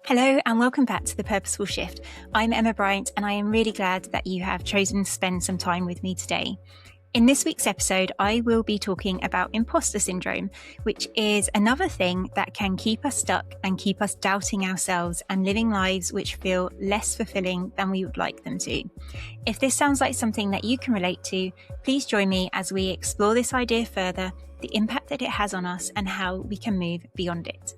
Hello and welcome back to The Purposeful Shift. I'm Emma Bryant and I am really glad that you have chosen to spend some time with me today. In this week's episode, I will be talking about imposter syndrome, which is another thing that can keep us stuck and keep us doubting ourselves and living lives which feel less fulfilling than we would like them to. If this sounds like something that you can relate to, please join me as we explore this idea further, the impact that it has on us and how we can move beyond it.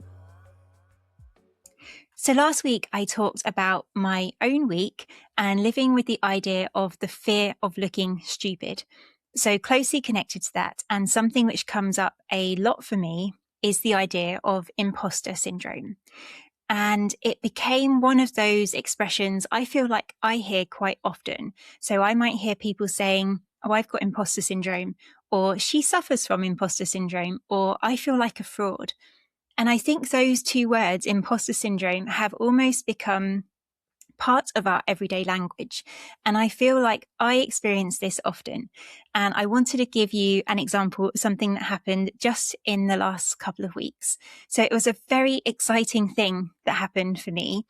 So last week I talked about my own week and living with the idea of the fear of looking stupid. So closely connected to that, and something which comes up a lot for me is the idea of imposter syndrome. And it became one of those expressions I feel like I hear quite often. So I might hear people saying, "Oh, I've got imposter syndrome," or "She suffers from imposter syndrome," or "I feel like a fraud." And I think those two words, imposter syndrome, have almost become part of our everyday language. And I feel like I experience this often. And I wanted to give you an example of something that happened just in the last couple of weeks. So it was a very exciting thing that happened for me.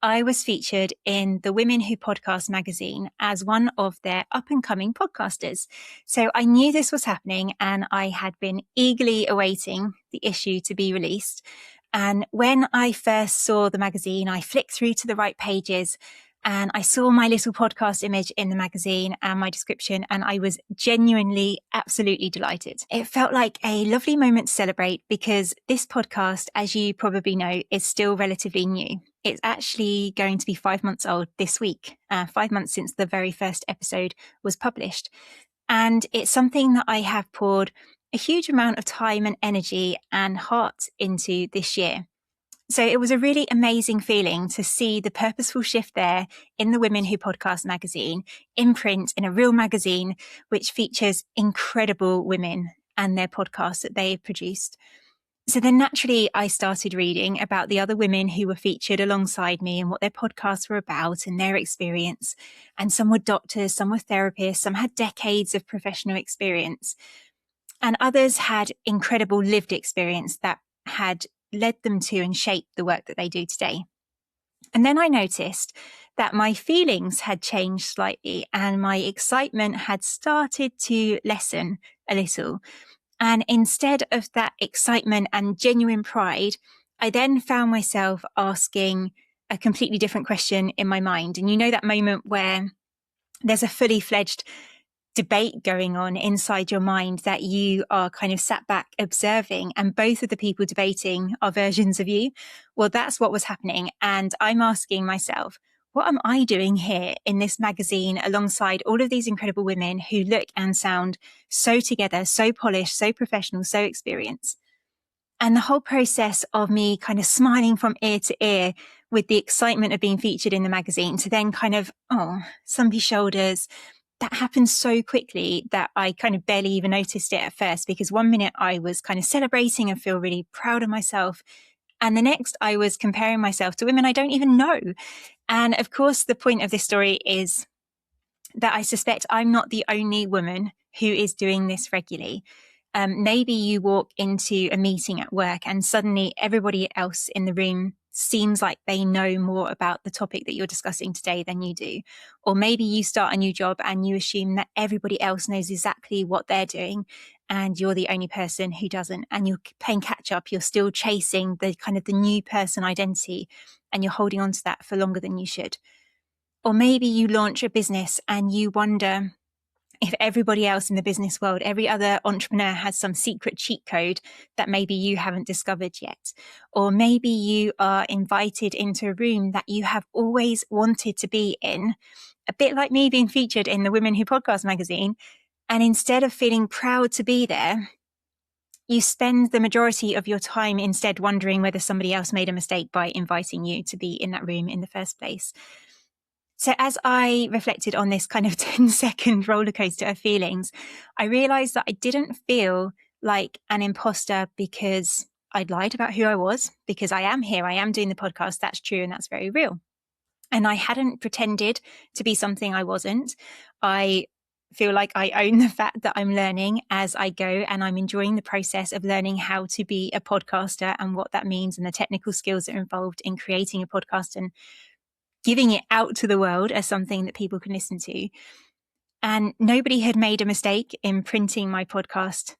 I was featured in the Women Who Podcast magazine as one of their up-and-coming podcasters. So I knew this was happening and I had been eagerly awaiting the issue to be released. And when I first saw the magazine, I flicked through to the right pages and I saw my little podcast image in the magazine and my description, and I was genuinely, absolutely delighted. It felt like a lovely moment to celebrate because this podcast, as you probably know, is still relatively new. It's actually going to be 5 months old this week, 5 months since the very first episode was published. And it's something that I have poured a huge amount of time and energy and heart into this year. So it was a really amazing feeling to see the purposeful shift there in the Women Who Podcast magazine, in print, in a real magazine, which features incredible women and their podcasts that they have produced. So then naturally, I started reading about the other women who were featured alongside me and what their podcasts were about and their experience. And some were doctors, some were therapists, some had decades of professional experience. And others had incredible lived experience that had led them to and shaped the work that they do today. And then I noticed that my feelings had changed slightly and my excitement had started to lessen a little. And instead of that excitement and genuine pride, I then found myself asking a completely different question in my mind. And you know that moment where there's a fully fledged debate going on inside your mind that you are kind of sat back observing, and both of the people debating are versions of you. Well, that's what was happening. And I'm asking myself, what am I doing here in this magazine alongside all of these incredible women who look and sound so together, so polished, so professional, so experienced? And the whole process of me kind of smiling from ear to ear with the excitement of being featured in the magazine to then kind of, slumpy shoulders, that happened so quickly that I kind of barely even noticed it at first, because one minute I was kind of celebrating and feel really proud of myself. And the next I was comparing myself to women I don't even know. And of course, the point of this story is that I suspect I'm not the only woman who is doing this regularly. Maybe you walk into a meeting at work and suddenly everybody else in the room seems like they know more about the topic that you're discussing today than you do. Or maybe you start a new job and you assume that everybody else knows exactly what they're doing and you're the only person who doesn't, and you're playing catch up. You're still chasing the kind of the new person identity and you're holding on to that for longer than you should. Or maybe you launch a business and you wonder if everybody else in the business world, every other entrepreneur has some secret cheat code that maybe you haven't discovered yet. Or maybe you are invited into a room that you have always wanted to be in, a bit like me being featured in the Women Who Podcast magazine. And instead of feeling proud to be there, you spend the majority of your time instead wondering whether somebody else made a mistake by inviting you to be in that room in the first place. So as I reflected on this kind of 10-second roller coaster of feelings, I realized that I didn't feel like an imposter because I'd lied about who I was, because I am here, I am doing the podcast, that's true and that's very real. And I hadn't pretended to be something I wasn't. I feel like I own the fact that I'm learning as I go, and I'm enjoying the process of learning how to be a podcaster and what that means and the technical skills that are involved in creating a podcast and giving it out to the world as something that people can listen to. And nobody had made a mistake in printing my podcast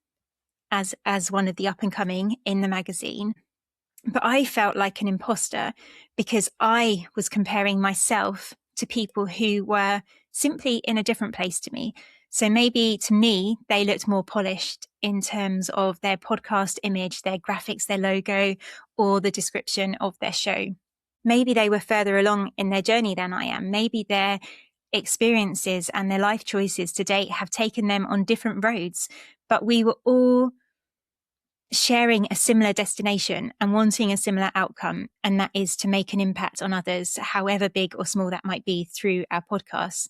as one of the up and coming in the magazine. But I felt like an imposter because I was comparing myself to people who were simply in a different place to me. So maybe to me, they looked more polished in terms of their podcast image, their graphics, their logo, or the description of their show. Maybe they were further along in their journey than I am. Maybe their experiences and their life choices to date have taken them on different roads, but we were all sharing a similar destination and wanting a similar outcome, and that is to make an impact on others, however big or small that might be, through our podcasts.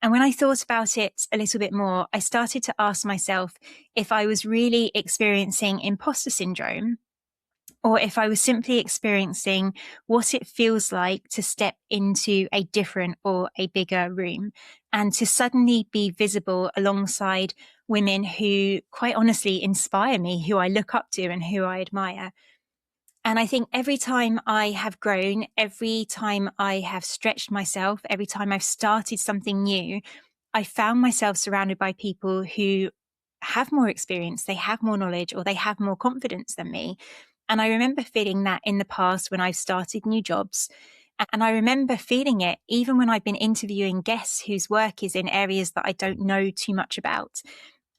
And when I thought about it a little bit more, I started to ask myself if I was really experiencing imposter syndrome, or if I was simply experiencing what it feels like to step into a different or a bigger room and to suddenly be visible alongside women who quite honestly inspire me, who I look up to and who I admire. And I think every time I have grown, every time I have stretched myself, every time I've started something new, I found myself surrounded by people who have more experience, they have more knowledge, or they have more confidence than me. And I remember feeling that in the past when I've started new jobs. And I remember feeling it even when I've been interviewing guests whose work is in areas that I don't know too much about.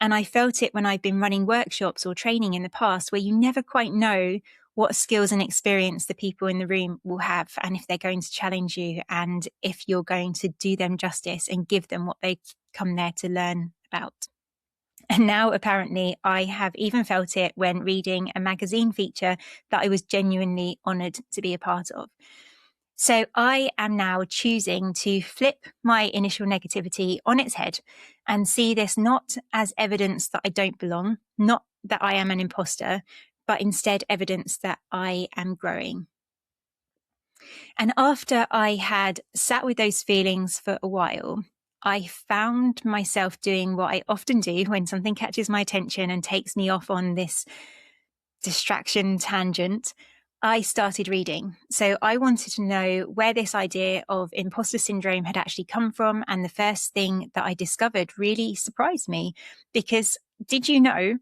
And I felt it when I've been running workshops or training in the past, where you never quite know what skills and experience the people in the room will have, and if they're going to challenge you, and if you're going to do them justice and give them what they've come there to learn about. And now, apparently, I have even felt it when reading a magazine feature that I was genuinely honoured to be a part of. So I am now choosing to flip my initial negativity on its head and see this not as evidence that I don't belong, not that I am an imposter, but instead evidence that I am growing. And after I had sat with those feelings for a while, I found myself doing what I often do when something catches my attention and takes me off on this distraction tangent. I started reading. So I wanted to know where this idea of imposter syndrome had actually come from. And the first thing that I discovered really surprised me, because did you know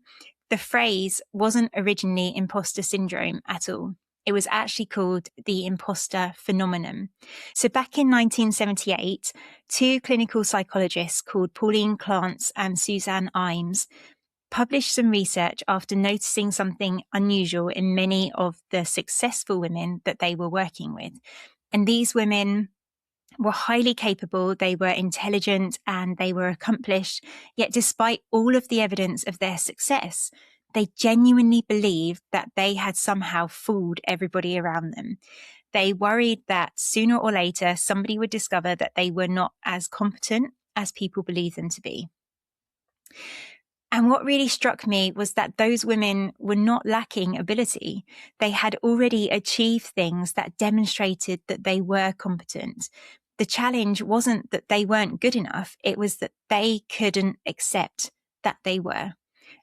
the phrase wasn't originally imposter syndrome at all? It was actually called the imposter phenomenon. So back in 1978, two clinical psychologists called Pauline Clance and Suzanne Imes published some research after noticing something unusual in many of the successful women that they were working with. And these women were highly capable, they were intelligent, and they were accomplished. Yet despite all of the evidence of their success, they genuinely believed that they had somehow fooled everybody around them. They worried that sooner or later somebody would discover that they were not as competent as people believed them to be. And what really struck me was that those women were not lacking ability. They had already achieved things that demonstrated that they were competent. The challenge wasn't that they weren't good enough. It was that they couldn't accept that they were.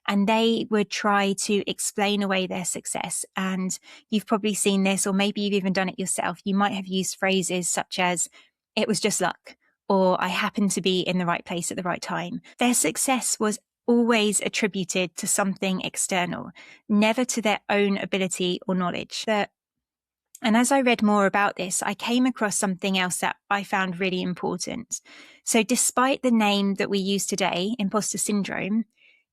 And they would try to explain away their success. And you've probably seen this, or maybe you've even done it yourself. You might have used phrases such as, "It was just luck," or "I happened to be in the right place at the right time." Their success was always attributed to something external, never to their own ability or knowledge. And as I read more about this, I came across something else that I found really important. So despite the name that we use today, imposter syndrome,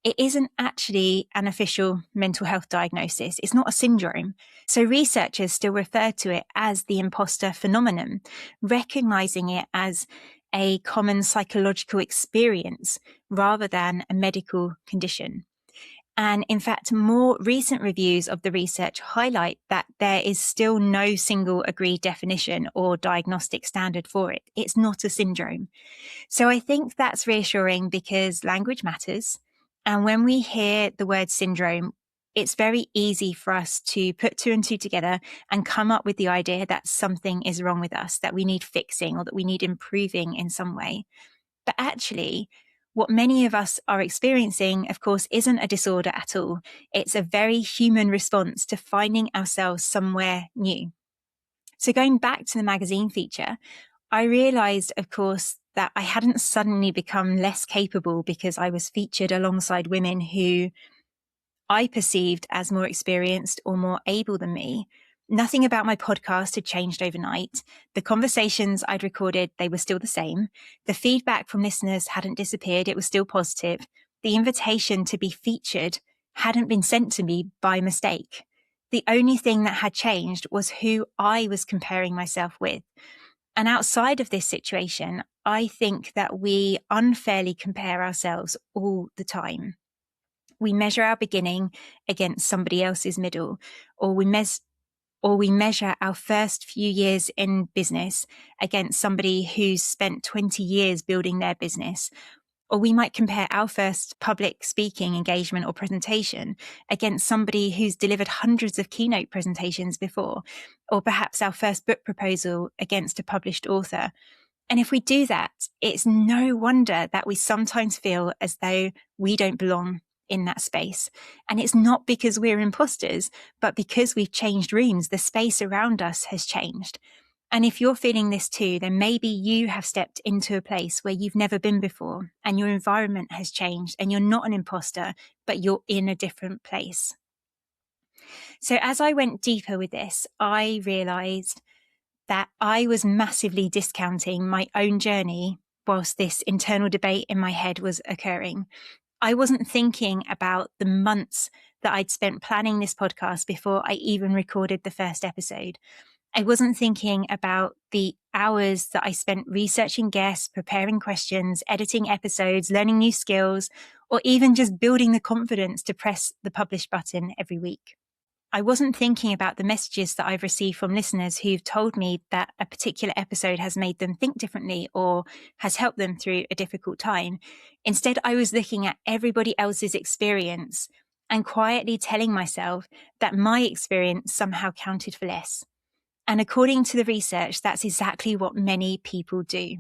it isn't actually an official mental health diagnosis. It's not a syndrome. So researchers still refer to it as the imposter phenomenon, recognizing it as a common psychological experience rather than a medical condition. And in fact, more recent reviews of the research highlight that there is still no single agreed definition or diagnostic standard for it. It's not a syndrome. So I think that's reassuring because language matters. And when we hear the word syndrome, it's very easy for us to put two and two together and come up with the idea that something is wrong with us, that we need fixing or that we need improving in some way. But actually, What many of us are experiencing, of course, isn't a disorder at all. It's a very human response to finding ourselves somewhere new. So going back to the magazine feature, I realized, of course, that I hadn't suddenly become less capable because I was featured alongside women who I perceived as more experienced or more able than me. Nothing about my podcast had changed overnight. The conversations I'd recorded, they were still the same. The feedback from listeners hadn't disappeared. It was still positive. The invitation to be featured hadn't been sent to me by mistake. The only thing that had changed was who I was comparing myself with. And outside of this situation, I think that we unfairly compare ourselves all the time. We measure our beginning against somebody else's middle, or we measure our first few years in business against somebody who's spent 20 years building their business. Or we might compare our first public speaking engagement or presentation against somebody who's delivered hundreds of keynote presentations before, or perhaps our first book proposal against a published author. And if we do that, it's no wonder that we sometimes feel as though we don't belong in that space. And it's not because we're imposters, but because we've changed rooms. The space around us has changed. And if you're feeling this too, then maybe you have stepped into a place where you've never been before and your environment has changed and you're not an imposter, but you're in a different place. So as I went deeper with this, I realized that I was massively discounting my own journey whilst this internal debate in my head was occurring. I wasn't thinking about the months that I'd spent planning this podcast before I even recorded the first episode. I wasn't thinking about the hours that I spent researching guests, preparing questions, editing episodes, learning new skills, or even just building the confidence to press the publish button every week. I wasn't thinking about the messages that I've received from listeners who've told me that a particular episode has made them think differently or has helped them through a difficult time. Instead, I was looking at everybody else's experience and quietly telling myself that my experience somehow counted for less. And according to the research, that's exactly what many people do.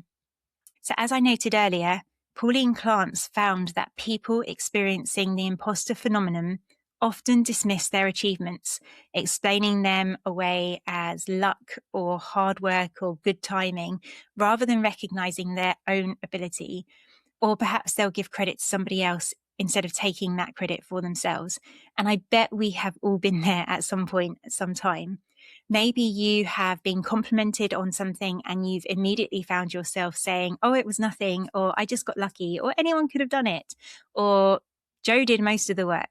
So as I noted earlier, Pauline Clance found that people experiencing the imposter phenomenon often dismiss their achievements, explaining them away as luck or hard work or good timing, rather than recognizing their own ability. Or perhaps they'll give credit to somebody else instead of taking that credit for themselves. And I bet we have all been there at some point, at some time. Maybe you have been complimented on something and you've immediately found yourself saying, oh, it was nothing, or I just got lucky, or anyone could have done it, or Joe did most of the work.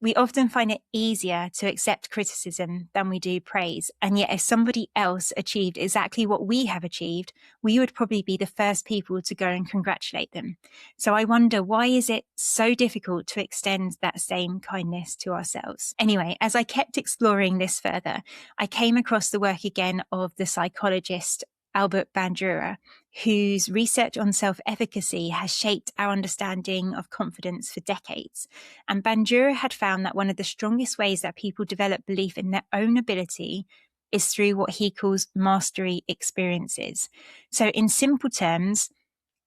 We often find it easier to accept criticism than we do praise. And yet if somebody else achieved exactly what we have achieved, we would probably be the first people to go and congratulate them. So I wonder, why is it so difficult to extend that same kindness to ourselves? Anyway, as I kept exploring this further, I came across the work again of the psychologist Albert Bandura, whose research on self-efficacy has shaped our understanding of confidence for decades. And Bandura had found that one of the strongest ways that people develop belief in their own ability is through what he calls mastery experiences. So in simple terms,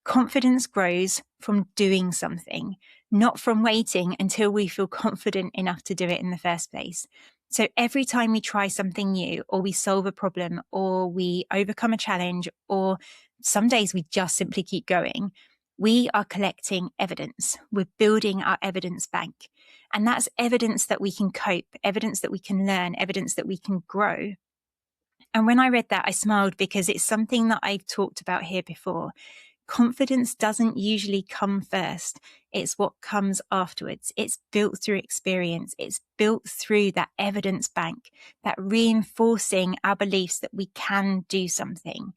confidence grows from doing something, not from waiting until we feel confident enough to do it in the first place. So every time we try something new, or we solve a problem, or we overcome a challenge, or some days we just simply keep going, we are collecting evidence. We're building our evidence bank. And that's evidence that we can cope, evidence that we can learn, evidence that we can grow. And when I read that, I smiled because it's something that I've talked about here before. Confidence doesn't usually come first. It's what comes afterwards. It's built through experience. It's built through that evidence bank, that reinforcing our beliefs that we can do something.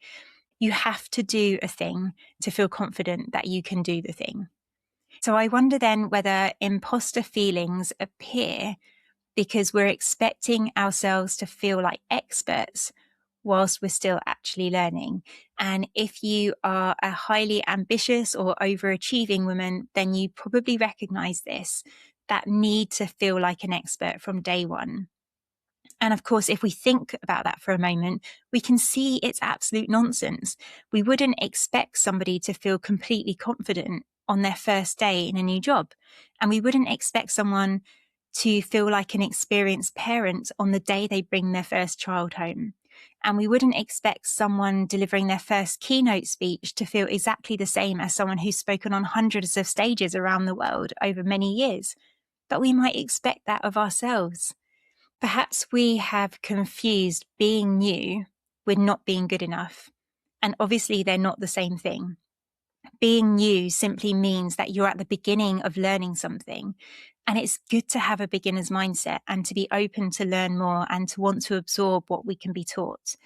You have to do a thing to feel confident that you can do the thing. So I wonder then whether imposter feelings appear because we're expecting ourselves to feel like experts whilst we're still actually learning. And if you are a highly ambitious or overachieving woman, then you probably recognize this, that need to feel like an expert from day one. And of course, if we think about that for a moment, we can see it's absolute nonsense. We wouldn't expect somebody to feel completely confident on their first day in a new job. And we wouldn't expect someone to feel like an experienced parent on the day they bring their first child home. And we wouldn't expect someone delivering their first keynote speech to feel exactly the same as someone who's spoken on hundreds of stages around the world over many years. But we might expect that of ourselves. Perhaps we have confused being new with not being good enough. And obviously they're not the same thing. Being new simply means that you're at the beginning of learning something. And it's good to have a beginner's mindset and to be open to learn more and to want to absorb what we can be taught.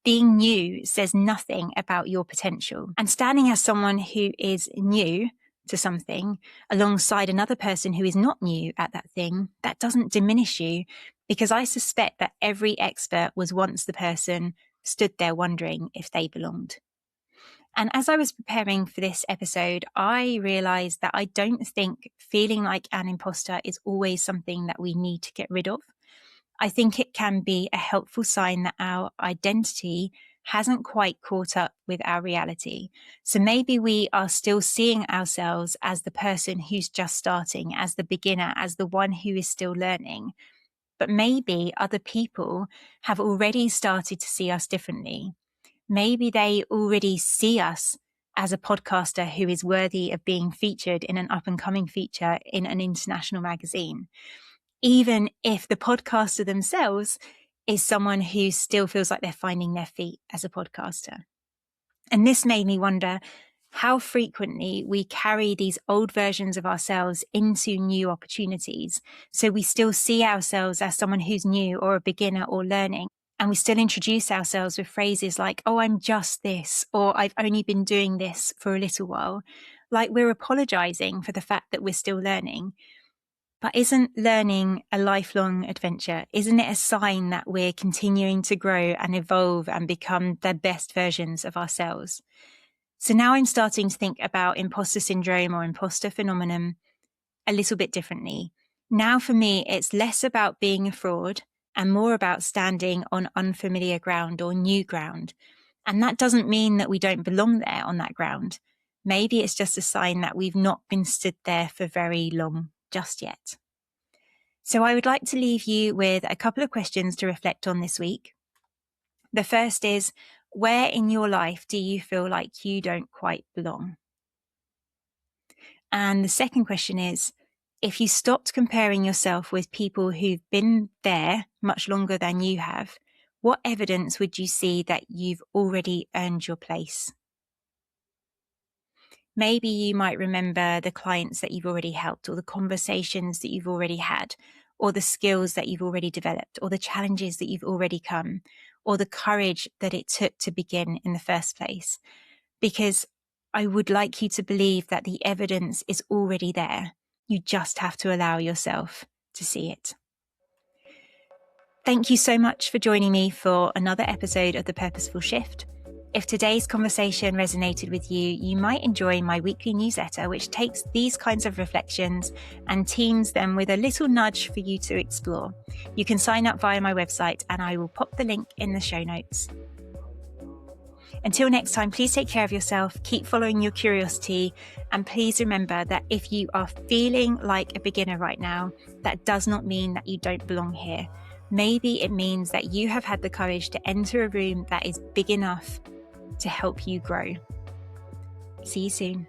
Being new says nothing about your potential. And standing as someone who is new to something alongside another person who is not new at that thing, that doesn't diminish you, because I suspect that every expert was once the person stood there wondering if they belonged. And as I was preparing for this episode, I realized that I don't think feeling like an imposter is always something that we need to get rid of. I think it can be a helpful sign that our identity hasn't quite caught up with our reality. So maybe we are still seeing ourselves as the person who's just starting, as the beginner, as the one who is still learning. But maybe other people have already started to see us differently. Maybe they already see us as a podcaster who is worthy of being featured in an up-and-coming feature in an international magazine, even if the podcaster themselves is someone who still feels like they're finding their feet as a podcaster. And this made me wonder how frequently we carry these old versions of ourselves into new opportunities. So we still see ourselves as someone who's new or a beginner or learning. And we still introduce ourselves with phrases like, oh, I'm just this, or I've only been doing this for a little while. Like we're apologizing for the fact that we're still learning. But isn't learning a lifelong adventure? Isn't it a sign that we're continuing to grow and evolve and become the best versions of ourselves? So now I'm starting to think about imposter syndrome or imposter phenomenon a little bit differently. Now for me, it's less about being a fraud and more about standing on unfamiliar ground or new ground. And that doesn't mean that we don't belong there on that ground. Maybe it's just a sign that we've not been stood there for very long just yet. So I would like to leave you with a couple of questions to reflect on this week. The first is, where in your life do you feel like you don't quite belong? And the second question is, if you stopped comparing yourself with people who've been there much longer than you have, what evidence would you see that you've already earned your place? Maybe you might remember the clients that you've already helped, or the conversations that you've already had, or the skills that you've already developed, or the challenges that you've already come, or the courage that it took to begin in the first place. Because I would like you to believe that the evidence is already there. You just have to allow yourself to see it. Thank you so much for joining me for another episode of The Purposeful Shift. If today's conversation resonated with you, you might enjoy my weekly newsletter, which takes these kinds of reflections and teams them with a little nudge for you to explore. You can sign up via my website, and I will pop the link in the show notes. Until next time, please take care of yourself, keep following your curiosity, and please remember that if you are feeling like a beginner right now, that does not mean that you don't belong here. Maybe it means that you have had the courage to enter a room that is big enough to help you grow. See you soon.